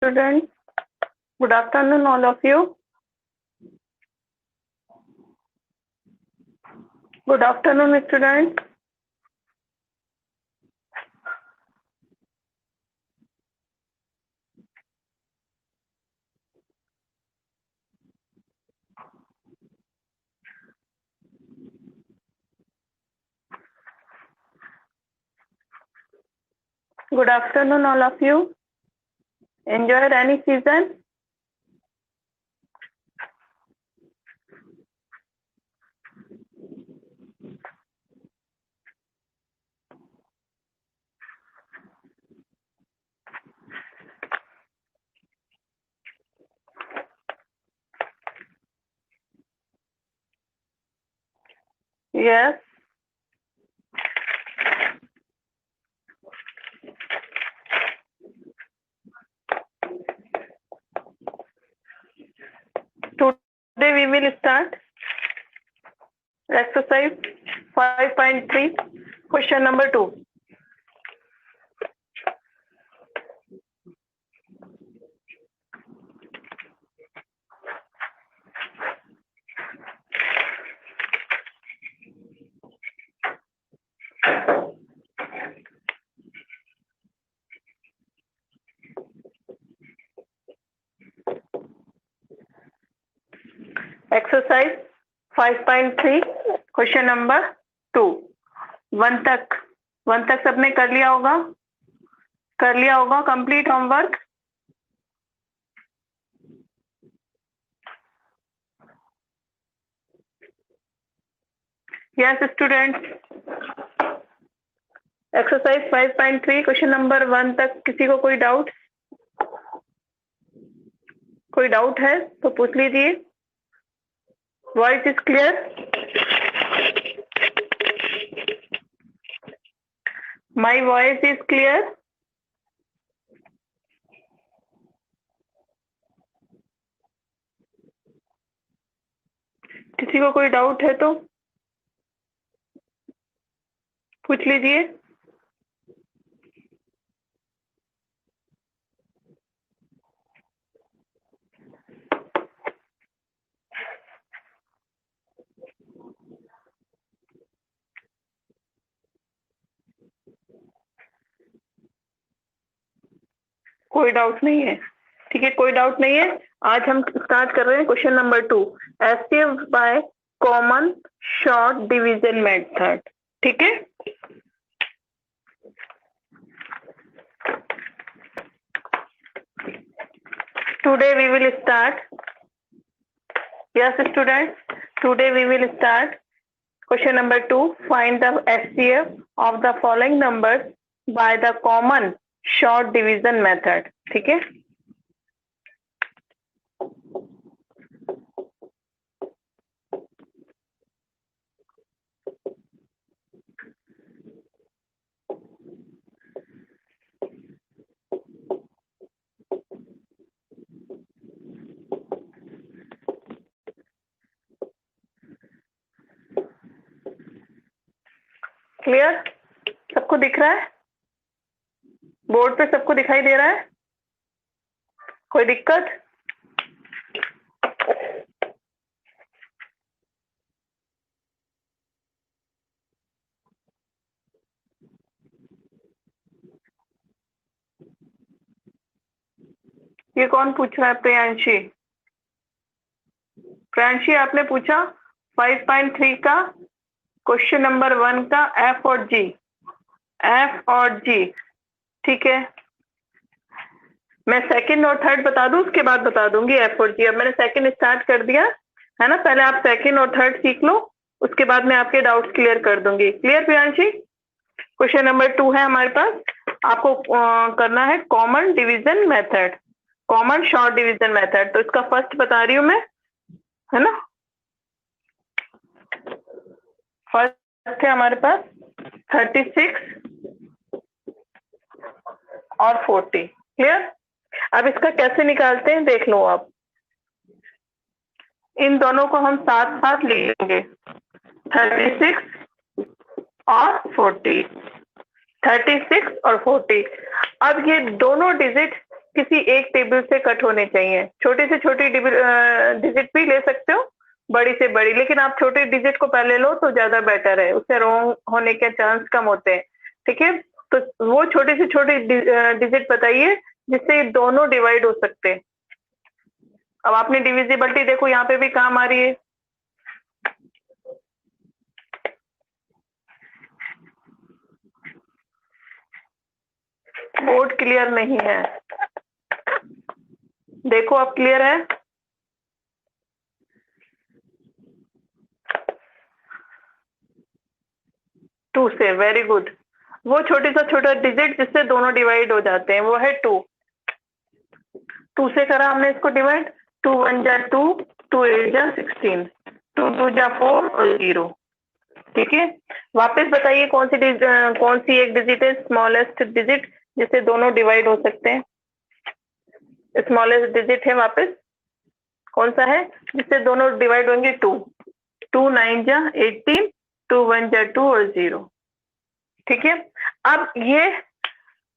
students. Good afternoon, all of you. Good afternoon, students. Good afternoon, all of you. Enjoy rainy season. Yes. Today we will start exercise 5.3, question number 2. Exercise 5.3, question number 2. One तक सबने कर लिया होगा complete homework. Yes students. Exercise 5.3 question number 1 तक किसी को कोई doubt है तो पूछ लीजिए. Voice is clear? My voice is clear? किसी को कोई डाउट है तो पूछ लीजिए. कोई डाउट नहीं है. ठीक है, कोई डाउट नहीं है. आज हम स्टार्ट कर रहे हैं question number 2, HCF by common short division method. ठीक है. Today we will start. Yes students, today we will start question number 2. Find the HCF of the following numbers by the common short division method. ठीक है. Clear? सबको दिख रहा है? Board पे सबको दिखाई दे रहा है? कोई दिक्कत? ये कौन पूछ रहा है? प्रियांशी आपने पूछा 5.3 का क्वेश्चन नंबर 1 का एफ और जी. ठीक है. मैं सेकंड और थर्ड बता दूं, उसके बाद बता दूंगी एफ और जी. अब मैंने सेकंड स्टार्ट कर दिया है ना. पहले आप सेकंड और थर्ड सीख लो, उसके बाद मैं आपके डाउट्स क्लियर कर दूंगी. क्लियर प्रियांशी? क्वेश्चन नंबर 2 है हमारे पास. आपको करना है common division method, common short division method. तो इसका फर्स्ट बता रही हूं मैं, है ना. फर्स्ट है हमारे पास 36 और 40. क्लियर? अब इसका कैसे निकालते हैं देख लो आप. इन दोनों को हम साथ साथ लिख लेंगे, 36 और 40. 36 और 40. अब ये दोनों डिजिट किसी एक टेबल से कट होने चाहिए। छोटी से छोटी डिजिट भी ले सकते हो, बड़ी से बड़ी, लेकिन आप छोटे डिजिट को पहले लो तो ज्यादा बेटर है, उससे रॉन्ग होने के चांस कम होते हैं। ठीक है, तो वो छोटी से छोटी डिजिट बताइए जिससे ये दोनों डिवाइड हो सकते हैं। अब आपने डिविजिबिलिटी देखो यहाँ पे भी काम आ रही है। बोर्ड क्लियर नहीं है, देखो अब क्लियर है? 2 से, वेरी गुड। वो छोटे सा छोटा डिजिट जिससे दोनों डिवाइड हो जाते हैं वो है 2। 2 से करा हमने इसको डिवाइड, 2 1 जा 2, 2 8 जा 16, 2 2 जा 4 और 0। ठीक है, वापस बताइए कौन सी एक डिजिट है स्मॉलेस्ट डिजिट जिससे दोनों डिवाइड हो सकते हैं? स्मॉलेस्ट डिजिट है वापस कौन सा है जिससे दोनों डिवाइड होंगे? 2 2 9 जा 18, 2 1 जा 2 और 0। ठीक है,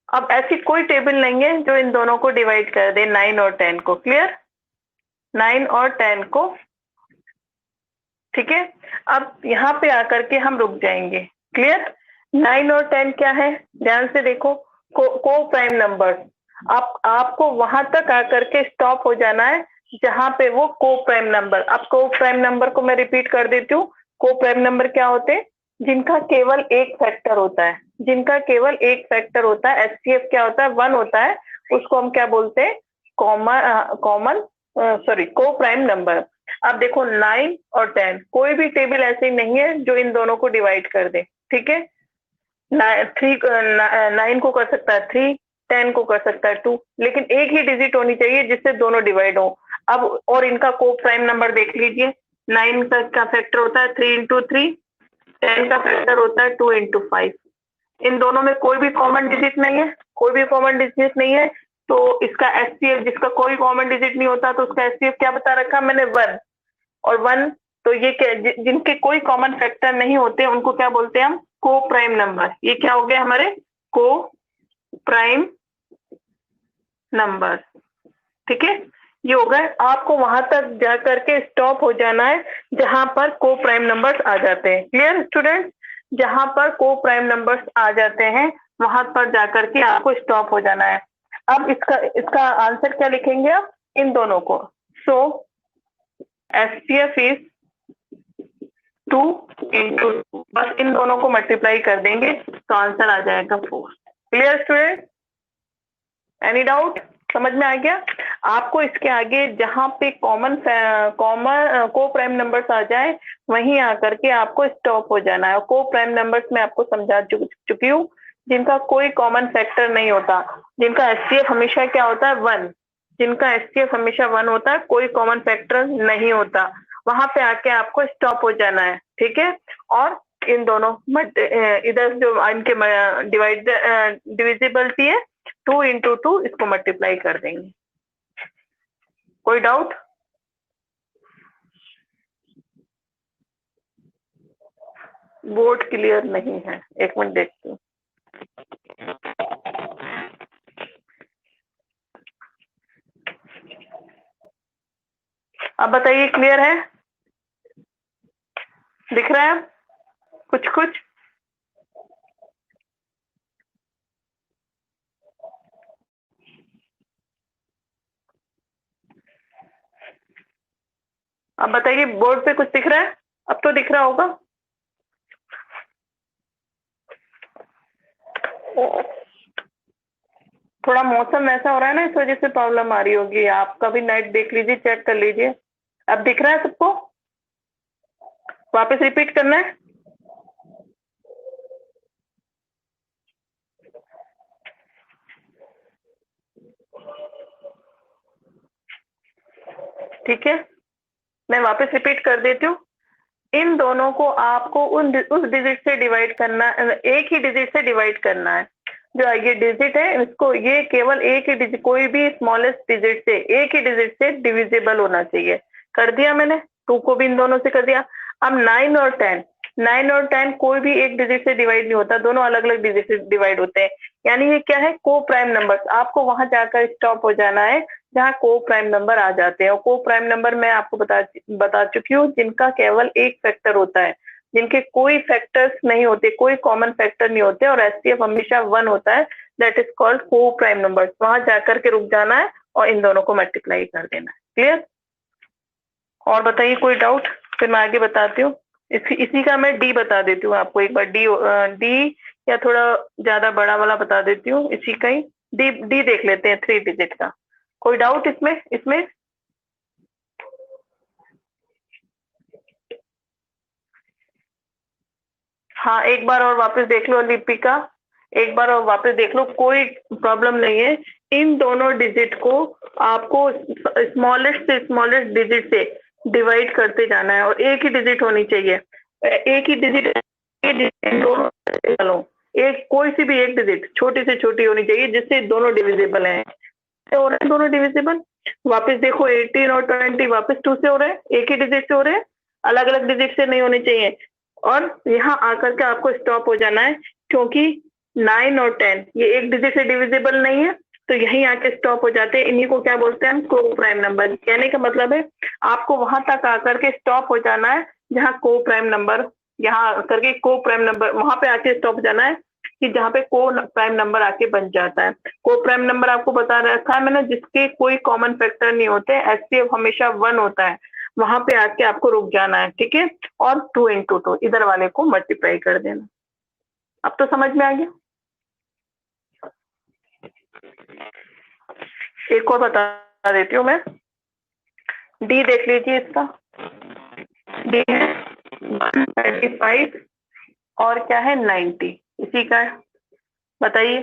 अब ऐसी कोई टेबल नहीं है जो इन दोनों को डिवाइड कर दे, 9 और 10 को। क्लियर? 9 और 10 को। ठीक है, अब यहाँ पे आकर के हम रुक जाएंगे। क्लियर? 9 और 10 क्या है, ध्यान से देखो, को प्राइम नंबर। आपको वहां तक आकर के स्टॉप हो जाना है जहां पे वो को प्राइम नंबर। अब को प्राइम नंबर को मैं रिपीट कर देती हूँ। को प्राइम नंबर क्या होते हैं? जिनका केवल एक फैक्टर होता है, जिनका केवल एक फैक्टर होता है। एचसीएफ क्या होता है? 1 होता है, उसको हम क्या बोलते हैं? को प्राइम नंबर। अब देखो 9 और 10, कोई भी टेबल ऐसी नहीं है जो इन दोनों को डिवाइड कर दे। ठीक है, 9 को कर सकता है 3, 10 को कर सकता है 2, लेकिन एक ही डिजिट होनी चाहिए जिससे दोनों डिवाइड हो। अब और इनका को प्राइम नंबर देख लीजिए। 9 का फैक्टर होता है 3 इंटू 3, 10 का फैक्टर होता है 2 इंटू 5। इन दोनों में कोई भी कॉमन डिजिट नहीं है, कोई भी कॉमन डिजिट नहीं है, तो इसका एचसीएफ, जिसका कोई कॉमन डिजिट नहीं होता तो उसका एचसीएफ क्या बता रखा मैंने? 1। और 1 तो ये जिनके कोई कॉमन फैक्टर नहीं होते उनको क्या बोलते हैं हम? को प्राइम नंबर। ये क्या हो गया हमारे? को प्राइम नंबर। ठीक है, ये हो गए। आपको वहां तक जाकर के स्टॉप हो जाना है जहां पर को प्राइम नंबर्स आ जाते हैं। Clear student? जहां पर को प्राइम नंबर्स आ जाते हैं वहां पर जाकर के आपको स्टॉप हो जाना है। अब इसका आंसर क्या लिखेंगे आप? इन दोनों को। सो एचसीएफ इज 2 इंटू, बस इन दोनों को मल्टीप्लाई कर देंगे तो आंसर आ जाएगा 4। Clear student? Any doubt? समझ में आ गया? आपको इसके आगे जहां पे कॉमन को प्राइम नंबर्स आ जाए वहीं आकर के आपको स्टॉप हो जाना है। को प्राइम नंबर्स में आपको समझा चुकी हूँ, जिनका कोई कॉमन फैक्टर नहीं होता, जिनका एचसीएफ हमेशा क्या होता है? 1। जिनका एचसीएफ हमेशा 1 होता है, कोई कॉमन फैक्टर नहीं होता, वहां पे आके आपको स्टॉप हो जाना है। ठीक है, और इन दोनों इधर जो इनके डिविजिबिलिटी है 2 इंटू 2, इसको मल्टीप्लाई कर देंगे। कोई डाउट? बोर्ड क्लियर नहीं है, एक मिनट देखती हूँ। अब बताइए, क्लियर है? दिख रहा है कुछ कुछ? अब बताइए, बोर्ड पे कुछ दिख रहा है? अब तो दिख रहा होगा। थोड़ा मौसम ऐसा हो रहा है ना, इस वजह से प्रॉब्लम आ रही होगी। आपका भी नेट देख लीजिए, चेक कर लीजिए। अब दिख रहा है सबको? वापस रिपीट करना है? ठीक है, मैं वापस रिपीट कर देती हूँ। इन दोनों को आपको उस डिजिट से डिवाइड करना, एक ही डिजिट से डिवाइड करना है। जो ये डिजिट है इसको, ये केवल एक ही डिजिट, कोई भी स्मॉलेस्ट डिजिट से, एक ही डिजिट से डिविजिबल होना चाहिए। कर दिया मैंने, 2 को भी इन दोनों से कर दिया। अब 9 और 10, 9 और 10 कोई भी एक डिजिट से डिवाइड नहीं होता, दोनों अलग अलग डिजिट से डिवाइड होते हैं। यानी ये क्या है, को प्राइम नंबर। आपको वहां जाकर स्टॉप हो जाना है जहाँ को प्राइम नंबर आ जाते हैं। और को प्राइम नंबर मैं आपको बता चुकी हूँ, जिनका केवल एक फैक्टर होता है, जिनके कोई फैक्टर्स नहीं होते, कोई कॉमन फैक्टर नहीं होते, और एचसीएफ हमेशा 1 होता है, दैट इज कॉल्ड को प्राइम नंबर। वहां जाकर के रुक जाना है और इन दोनों को मल्टीप्लाई कर देना है। क्लियर? और बताइए कोई डाउट, फिर मैं आगे बताती हूँ। इसी का मैं डी बता देती हूँ आपको एक बार। डी या थोड़ा ज्यादा बड़ा वाला बता देती हूँ, इसी का ही डी देख लेते हैं, 3 डिजिट का। कोई डाउट इसमें? हाँ, एक बार और वापस देख लो लिपिका, एक बार और वापस देख लो, कोई प्रॉब्लम नहीं है। इन दोनों डिजिट को आपको स्मॉलेस्ट से स्मॉलेस्ट डिजिट से डिवाइड करते जाना है, और एक ही डिजिट होनी चाहिए। एक ही डिजिट, चलो एक कोई सी भी एक डिजिट छोटी से छोटी होनी चाहिए जिससे दोनों डिविजिबल हैं। और दोनों डिविजिबल, वापस देखो 18 और 20 वापस 2 से हो रहे हैं, एक ही डिजिट से हो रहे हैं, अलग अलग डिजिट से नहीं होने चाहिए। और यहाँ आकर के आपको स्टॉप हो जाना है, क्योंकि 9 और 10 ये एक डिजिट से डिविजिबल नहीं है, तो यहीं आके स्टॉप हो जाते हैं। इन्हीं को क्या बोलते हैं हम, को प्राइम नंबर। कहने का मतलब है आपको वहां तक आकर के स्टॉप हो जाना है जहाँ को प्राइम नंबर, यहाँ करके को प्राइम नंबर, वहां पे आके स्टॉप हो जाना है कि जहाँ पे को प्राइम नंबर आके बन जाता है। को प्राइम नंबर आपको बता रखा है मैंने, जिसके कोई कॉमन फैक्टर नहीं होते, एचसीएफ हमेशा 1 होता है, वहां पे आके आपको रुक जाना है। ठीक है? और 2 इंटू 2 इधर वाले को मल्टीप्लाई कर देना। अब तो समझ में आ गया। एक और बता देती हूँ मैं, डी देख लीजिए इसका। डी है 135 और क्या है 90, इसी का है। बताइए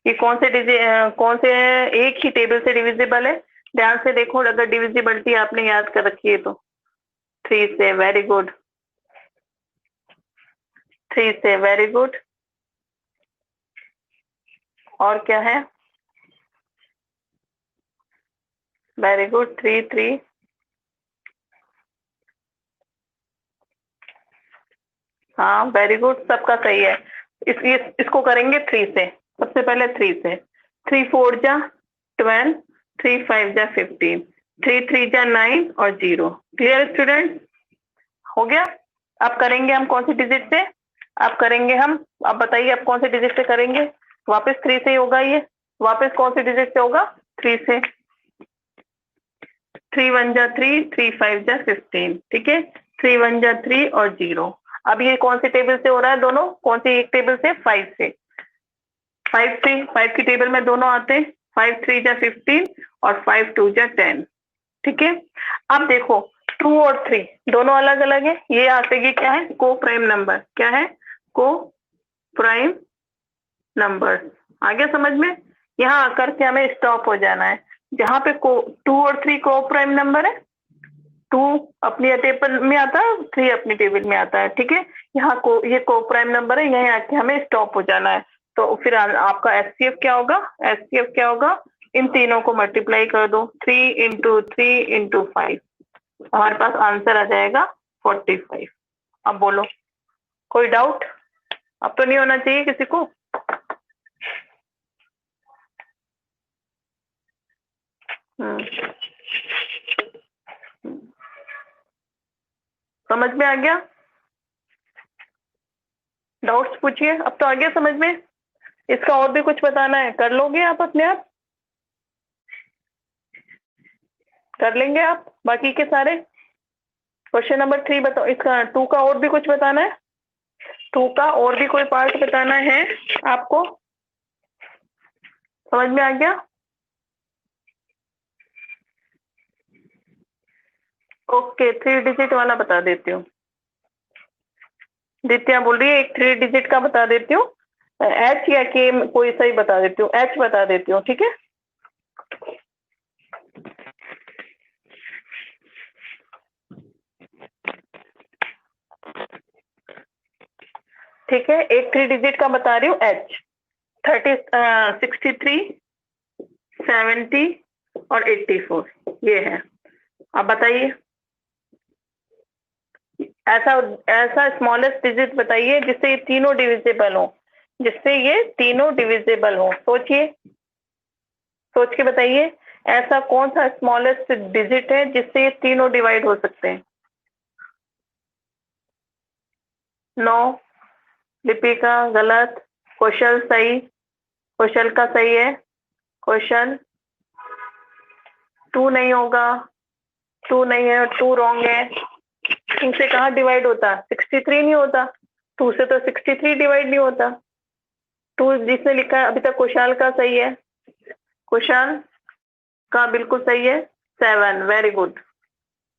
कि कौन से एक ही टेबल से डिविजिबल है। ध्यान से देखो, अगर डिविजिबिलिटी आपने याद कर रखी है तो 3 से, वेरी गुड, 3 से, वेरी गुड। और क्या है, वेरी गुड, 3 3। हाँ वेरी गुड, सबका सही है। इसको करेंगे 3 से, सबसे पहले 3 से। 3 4 जा 12, 3 5 जा 15, 3 3 जा 9 और 0। Clear student? हो गया। अब करेंगे हम कौन सी डिजिट से, अब करेंगे हम, अब बताइए अब कौन से डिजिट से करेंगे। वापस 3 से ही होगा ये, वापस कौन से डिजिट से होगा, 3 से। 3 1 जा 3, 3 5 जा 15, ठीक है, 3 1 जा 3 और 0। अब ये कौन से टेबल से हो रहा है, दोनों कौन सी एक टेबल से, 5 से। 5 की टेबल में दोनों आते हैं, 5 3 जा 15 और 5 2 जा 10। ठीक है? अब देखो 2 और 3 दोनों अलग अलग है, ये आते ये क्या है, को प्राइम नंबर। क्या है, को प्राइम नंबर। आ गया समझ में? यहाँ आकर के हमें स्टॉप हो जाना है जहां पे को 2 और 3 को प्राइम नंबर है। 2 अपनी टेबल में आता है, 3 अपनी टेबल में आता है। ठीक है? यहाँ को ये को प्राइम नंबर है, यहीं आके हमें स्टॉप हो जाना है। तो फिर आपका एचसीएफ क्या होगा, एचसीएफ क्या होगा, इन तीनों को मल्टीप्लाई कर दो, 3 इंटू 3 इंटू 5, हमारे पास आंसर आ जाएगा 45। अब बोलो कोई डाउट? अब तो नहीं होना चाहिए किसी को। समझ में आ गया? डाउट्स पूछिए, अब तो आ गया समझ में। इसका और भी कुछ बताना है, कर लोगे आप अपने आप, कर लेंगे आप बाकी के सारे। क्वेश्चन नंबर 3 बताओ, इसका 2 का और भी कुछ बताना है, 2 का और भी कोई पार्ट बताना है आपको? समझ में आ गया? ओके, 3 डिजिट वाला बता देती हूँ। दित्या बोल रही है एक 3 डिजिट का बता देती हूँ, एच या के कोई सही बता देती हूँ, एच बता देती हूँ। ठीक है? ठीक है, एक 3 डिजिट का बता रही हूँ, एच 63 70 और 84 ये है। अब बताइए ऐसा ऐसा स्मॉलेस्ट डिजिट बताइए जिससे ये तीनों डिविजिबल हो, जिससे ये तीनों डिविजिबल हो। सोचिए, सोच के बताइए ऐसा कौन सा स्मॉलेस्ट डिजिट है जिससे ये तीनों डिवाइड हो सकते हैं। 9। लिपिका गलत, कौशल सही, कौशल का सही है, कौशल 2 नहीं होगा, 2 नहीं है, 2 रॉन्ग है। 2 से कहाँ डिवाइड होता, 63 नहीं होता, 2 से तो 63 डिवाइड नहीं होता। 2 जिसने लिखा है अभी तक कुशाल का सही है, कुशाल का बिल्कुल सही है। 7, वेरी गुड,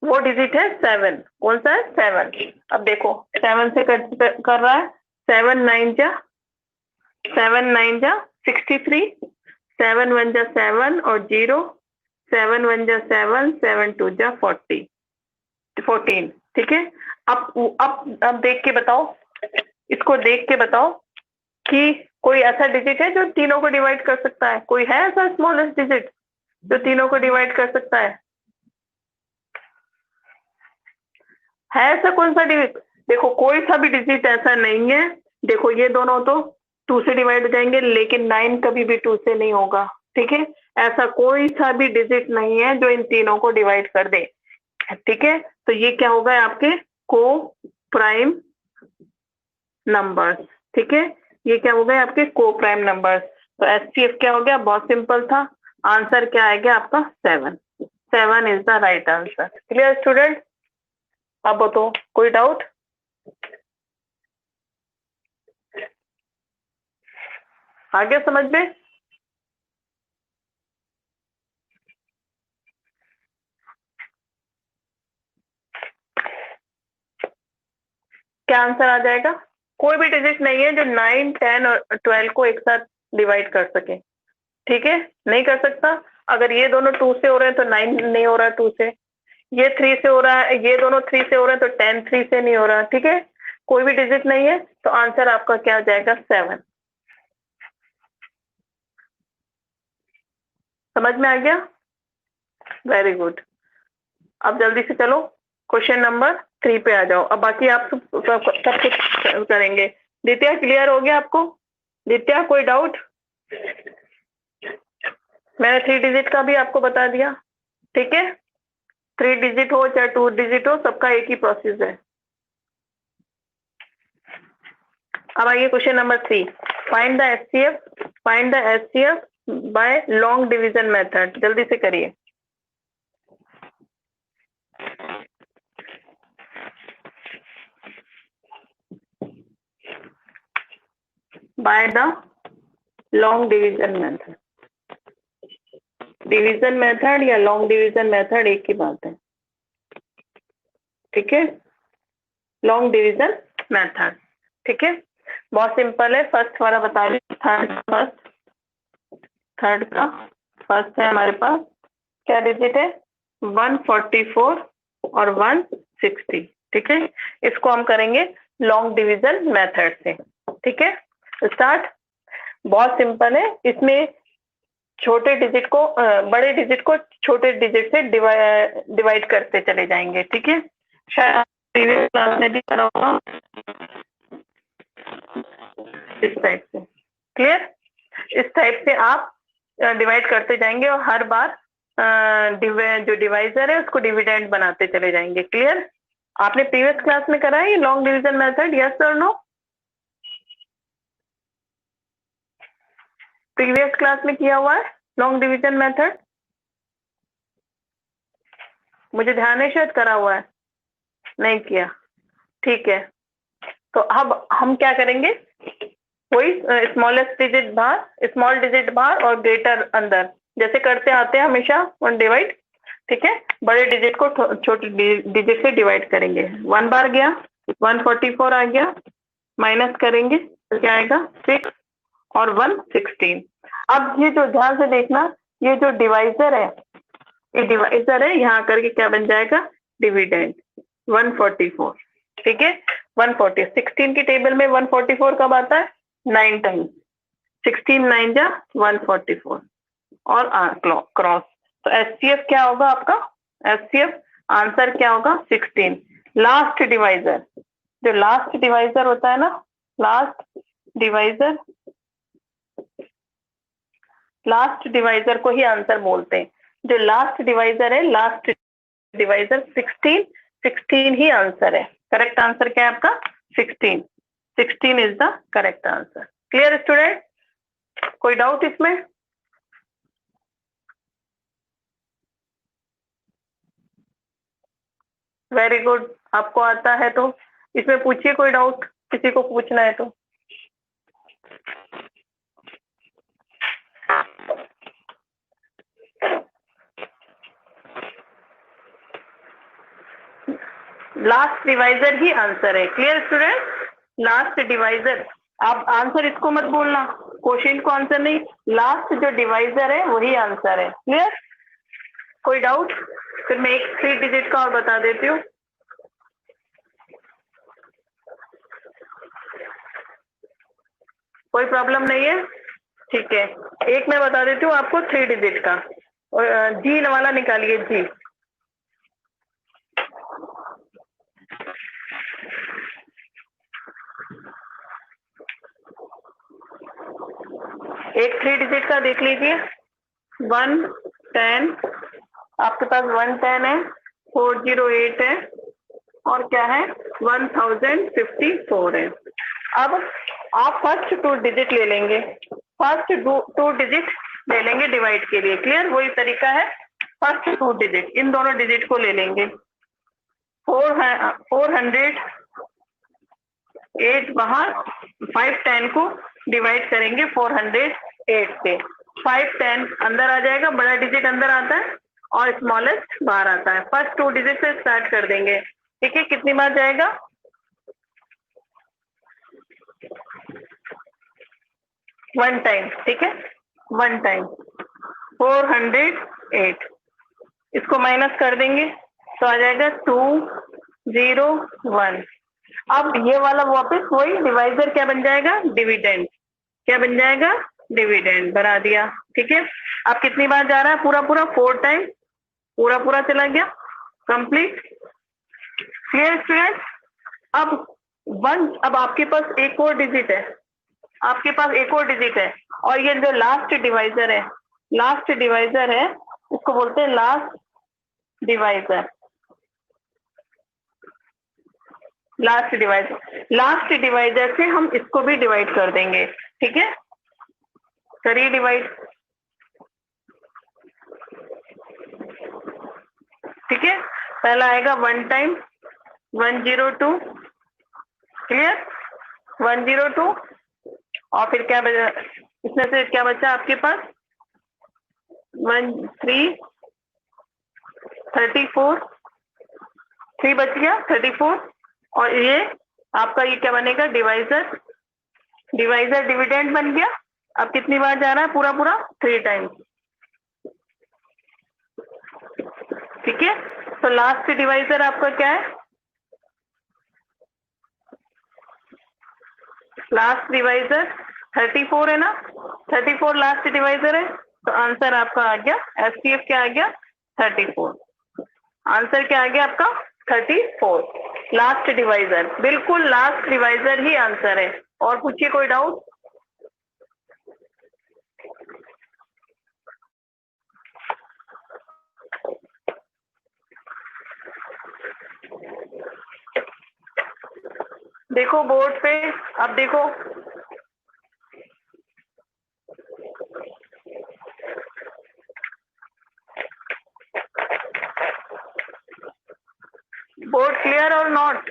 वो डिजिट है 7। कौन सा है, 7। अब देखो 7 से कर रहा है, 7 9 जा 63, 7 1 जा 7 और 0, 7 1 जा 7, 7 2 जा 14। ठीक है। अब देख के बताओ, इसको देख के बताओ कि कोई ऐसा डिजिट है जो तीनों को डिवाइड कर सकता है। कोई है ऐसा स्मॉलेस्ट डिजिट जो तीनों को डिवाइड कर सकता है ऐसा कौन सा डिजिट? देखो कोई सा भी डिजिट ऐसा नहीं है। देखो ये दोनों तो 2 से डिवाइड हो जाएंगे, लेकिन 9 कभी भी 2 से नहीं होगा। ठीक है, ऐसा कोई सा भी डिजिट नहीं है जो इन तीनों को डिवाइड कर दे। ठीक है, तो ये क्या होगा आपके को प्राइम नंबर्स। ठीक है, ये क्या हो गए आपके को प्राइम नंबर्स। तो एचसीएफ क्या हो गया, बहुत सिंपल था। आंसर क्या आएगा आपका 7। 7 is the right answer. Clear student? अब बताओ कोई डाउट? आगे समझ में? क्या आंसर आ जाएगा? कोई भी डिजिट नहीं है जो 9 10 और 12 को एक साथ डिवाइड कर सके। ठीक है, नहीं कर सकता। अगर ये दोनों 2 से हो रहे हैं तो 9 नहीं हो रहा 2 से, ये 3 से हो रहा है, ये दोनों 3 से हो रहे हैं तो 10 3 से नहीं हो रहा। ठीक है, कोई भी डिजिट नहीं है, तो आंसर आपका क्या हो जाएगा 7। समझ में आ गया? Very good. अब जल्दी से चलो क्वेश्चन नंबर 3 पे आ जाओ। अब बाकी आप सब कुछ करेंगे। दित्या क्लियर हो गया आपको? दित्या कोई डाउट? मैंने 3 डिजिट का भी आपको बता दिया। ठीक है, 3 डिजिट हो चाहे 2 डिजिट हो, सबका एक ही प्रोसेस है। अब आइए question number 3। Find the HCF, find the HCF by long division method. जल्दी से करिए। By the long division method. Division method या लॉन्ग डिवीजन मेथड एक ही बात है। ठीक है, लॉन्ग डिवीजन मेथड। ठीक है, बहुत सिंपल है। फर्स्ट वाला बता रही हूँ, थर्ड का फर्स्ट है हमारे पास। क्या डिजिट है? 144 और 160। ठीक है, इसको हम करेंगे लॉन्ग डिवीजन मेथड से। ठीक है, स्टार्ट। बहुत सिंपल है। इसमें छोटे डिजिट को बड़े डिजिट को छोटे डिजिट से डिवाइड करते चले जाएंगे। ठीक है, शायद प्रीवियस क्लास में भी करा होगा इस टाइप से। क्लियर? इस टाइप से आप डिवाइड करते जाएंगे और हर बार जो डिवाइजर है उसको डिविडेंड बनाते चले जाएंगे। क्लियर? आपने प्रीवियस क्लास में करा है ये लॉन्ग डिवीजन मेथड? यस और नो? प्रीवियस क्लास में किया हुआ है लॉन्ग डिवीजन मेथड? मुझे ध्यान है शायद करा हुआ है, नहीं किया। ठीक है, तो अब हम क्या करेंगे, वही स्मॉलेस्ट डिजिट बाहर, स्मॉल डिजिट बाहर और ग्रेटर अंदर, जैसे करते आते हैं हमेशा वन डिवाइड। ठीक है, बड़े डिजिट को छोटे डिजिट से डिवाइड करेंगे। 1 बार गया, 144 आ गया, माइनस करेंगे तो क्या आएगा 6 और 116। अब ये जो ध्यान से देखना, ये जो डिवाइजर है, ये डिवाइजर है, यहाँ करके क्या बन जाएगा डिविडेंड 144। ठीक है, 140 16 की टेबल में 144 कब आता है? 9 टाइम्स। 16 9 जा 144 और क्रॉस। तो एचसीएफ क्या होगा आपका? एचसीएफ आंसर क्या होगा 16। लास्ट डिवाइजर, जो लास्ट डिवाइजर होता है ना, लास्ट डिवाइजर को ही आंसर बोलते हैं। जो लास्ट डिवाइजर है, लास्ट डिवाइजर 16 ही आंसर है। करेक्ट आंसर क्या है आपका? 16 is the correct answer. Clear student? कोई डाउट इसमें? वेरी गुड, आपको आता है तो इसमें पूछिए, कोई डाउट किसी को पूछना है तो। लास्ट डिवाइजर ही आंसर है। Clear student? लास्ट डिवाइजर, आप आंसर इसको मत बोलना, क्वेश्चन को आंसर नहीं, लास्ट जो डिवाइजर है वही आंसर है। क्लियर? कोई डाउट? फिर मैं एक 3 डिजिट का और बता देती हूँ। कोई प्रॉब्लम नहीं है? ठीक है, एक मैं बता देती हूँ आपको 3 डिजिट का, और जी वाला निकालिए, जी। एक 3 डिजिट का देख लीजिए, 110, आपके पास 110 है, 408 है, और क्या है, 1054 है। अब आप फर्स्ट 2 डिजिट ले लेंगे, फर्स्ट 2 डिजिट ले लेंगे डिवाइड के लिए। क्लियर? वही तरीका है, फर्स्ट 2 डिजिट, इन दोनों डिजिट को ले लेंगे। 408 बाहर, 510 को डिवाइड करेंगे 408 से, 510 अंदर आ जाएगा, बड़ा डिजिट अंदर आता है और स्मॉलेस्ट बाहर आता है। फर्स्ट 2 डिजिट से स्टार्ट कर देंगे। ठीक है, कितनी बार जाएगा? 1 टाइम। ठीक है, 1 टाइम 408, इसको माइनस कर देंगे तो आ जाएगा 201। अब ये वाला वापस वही डिवाइजर क्या बन जाएगा? डिविडेंड। क्या बन जाएगा? डिविडेंड बना दिया। ठीक है, अब कितनी बार जा रहा है? पूरा 4 टाइम, पूरा चला गया, कंप्लीट। Clear student? अब आपके पास एक और डिजिट है, आपके पास एक और डिजिट है, और ये जो लास्ट डिवाइजर है, उसको बोलते हैं लास्ट डिवाइजर। लास्ट डिवाइजर से हम इसको भी डिवाइड कर देंगे। ठीक है, करिए डिवाइड। ठीक है, पहला आएगा 1 टाइम 102। क्लियर? 102, और फिर क्या बचा इसमें से? क्या बचा आपके पास? 34, 3 बच गया, 34, और ये आपका ये क्या बनेगा? डिवाइजर डिविडेंड बन गया। अब कितनी बार जा रहा है? पूरा 3 टाइम्स। ठीक है, तो लास्ट डिवाइजर आपका क्या है? लास्ट डिवाइजर 34 है ना, 34 लास्ट डिवाइजर है, तो आंसर आपका आ गया, एसटीएफ क्या आ गया? 34। आंसर क्या आ गया आपका? 34, लास्ट डिवाइजर। बिल्कुल लास्ट डिवाइजर ही आंसर है। और पूछिए, कोई डाउट? देखो बोर्ड पे, अब देखो, बोर्ड क्लियर और नॉट?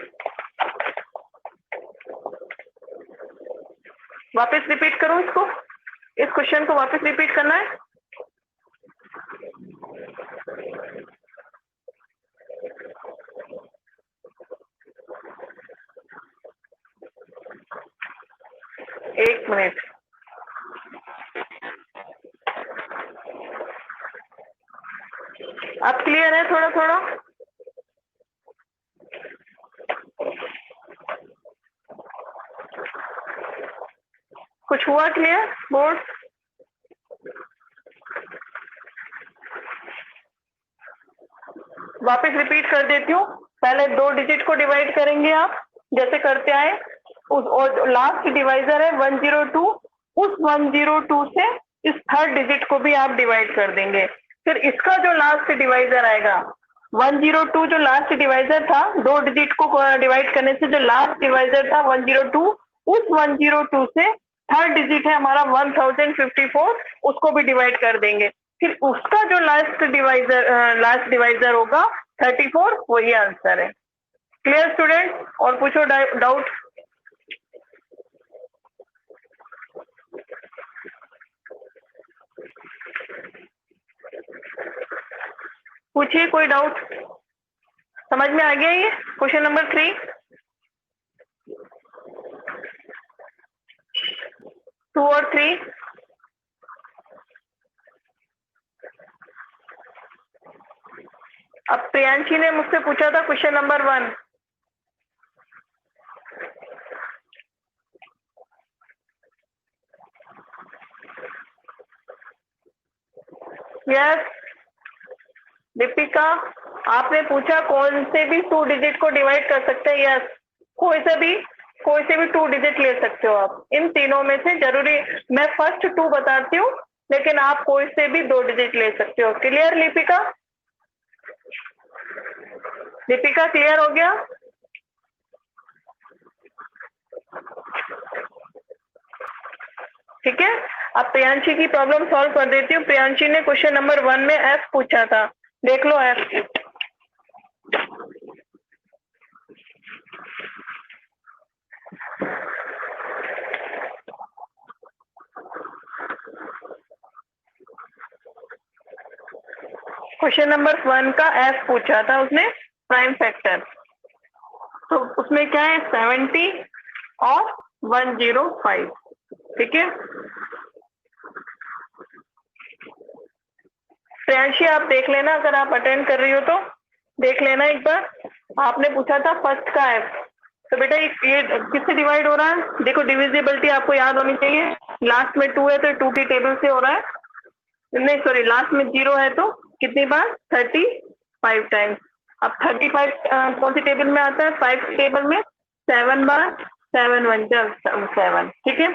वापस रिपीट करूं इसको? इस क्वेश्चन को वापस रिपीट करना है? एक मिनट, अब क्लियर है थोड़ा? कुछ हुआ क्लियर बोर्ड? वापस रिपीट कर देती हूँ। पहले 2 डिजिट को डिवाइड करेंगे आप जैसे करते आए, उस और लास्ट डिवाइजर है 102, उस 102 से इस थर्ड डिजिट को भी आप डिवाइड कर देंगे। फिर इसका जो लास्ट डिवाइजर आएगा 102, जो लास्ट डिवाइजर था 2 डिजिट को डिवाइड करने से जो लास्ट डिवाइजर था 102, उस 102 से थर्ड डिजिट है हमारा 1054, उसको भी डिवाइड कर देंगे। फिर उसका जो लास्ट डिवाइजर होगा 34, वही आंसर है। Clear student? और पूछो डाउट। पूछिए कोई डाउट। समझ में आ गया ये क्वेश्चन नंबर 3? 2 और 3? अब प्रियांशी ने मुझसे पूछा था क्वेश्चन नंबर 1। यस दीपिका, आपने पूछा कौन से भी 2 डिजिट को डिवाइड कर सकते हैं। यस, कोई से भी 2 डिजिट ले सकते हो आप। इन तीनों में से जरूरी मैं फर्स्ट 2 बताती हूँ, लेकिन आप कोई से भी 2 डिजिट ले सकते हो। क्लियर दीपिका? दीपिका क्लियर हो गया? ठीक है, अब प्रियांशी की प्रॉब्लम सॉल्व कर देती हूँ। प्रियांशी ने क्वेश्चन नंबर 1 में एफ पूछा था, देख लो एफ। क्वेश्चन नंबर 1 का एफ पूछा था उसने, प्राइम फैक्टर। तो उसमें क्या है 70 और 105। ठीक है प्रियांशी, आप देख लेना, अगर आप अटेंड कर रही हो तो देख लेना एक बार। आपने पूछा था फर्स्ट का एफ, तो बेटा ये किससे डिवाइड हो रहा है? देखो डिविजिबिलिटी आपको याद होनी चाहिए। लास्ट में 2 है तो 2 की टेबल से हो रहा है, नहीं सॉरी लास्ट में 0 है तो कितनी बार 35 टाइम्स। अब 35 कौन सी टेबल में आता है? 5 टेबल में 7 बार, 7 1 7। ठीक है,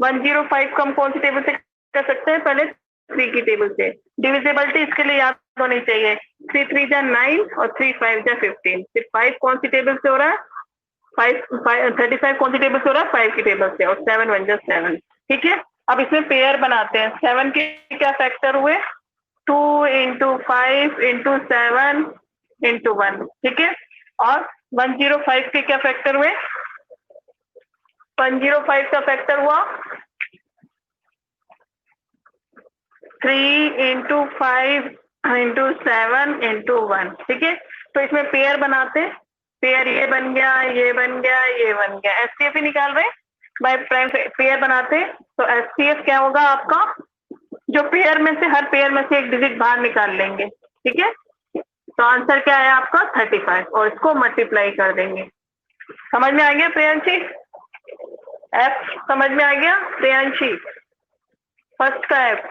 105 को हम कौन सी टेबल से कर सकते हैं? पहले 3 की टेबल से। डिविजिबिलिटी इसके लिए याद होनी चाहिए, 3 3 जा 9 और 3 5 जा 15। फिर 5 कौन सी टेबल से हो रहा है? 35 कौन सी टेबल से हो रहा है? 5 की टेबल से, और 7 1 जा 7। ठीक है, अब इसमें पेयर बनाते हैं। 7 के क्या फैक्टर हुए? 2 × 5 × 7 × 1। ठीक है, और 105 के क्या फैक्टर हुए? 105 का फैक्टर हुआ 3 × 5 × 7 × 1। ठीक है, तो इसमें पेयर बनाते हैं। पेयर ये बन गया, ये बन गया, ये बन गया। एचसीएफ ही निकाल रहे बाय प्राइम पेयर बनाते हैं। तो एचसीएफ क्या होगा आपका? जो पेयर में से, हर पेयर में से एक डिजिट बाहर निकाल लेंगे। ठीक है, तो आंसर क्या है आपका 35, और इसको मल्टीप्लाई कर देंगे। समझ में आ गया प्रियांशी? एफ समझ में आ गया प्रियांशी? फर्स्ट का एफ।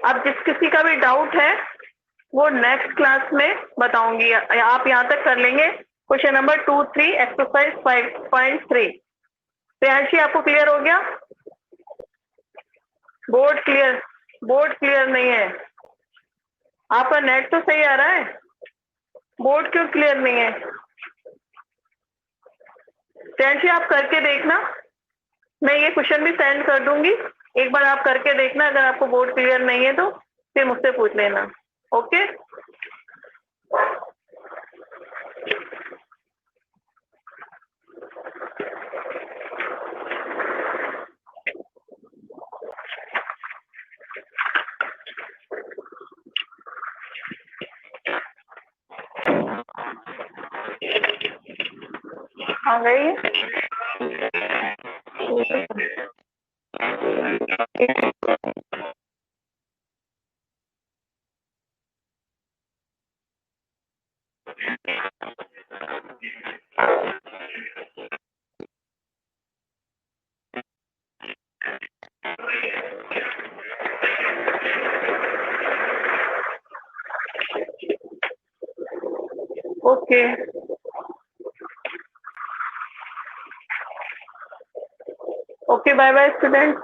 अब जिस किसी का भी डाउट है वो नेक्स्ट क्लास में बताऊंगी। आप यहाँ तक कर लेंगे क्वेश्चन नंबर 2 3 एक्सरसाइज 5.3। प्रियांशी आपको क्लियर हो गया? Board clear? बोर्ड क्लियर नहीं है आपका? नेट तो सही आ रहा है, बोर्ड क्यों क्लियर नहीं है? प्रियांशी आप करके देखना, मैं ये क्वेश्चन भी सेंड कर दूंगी, एक बार आप करके देखना। अगर आपको बोर्ड क्लियर नहीं है तो फिर मुझसे पूछ लेना। ओके, आ गई? Okay okay, bye bye student.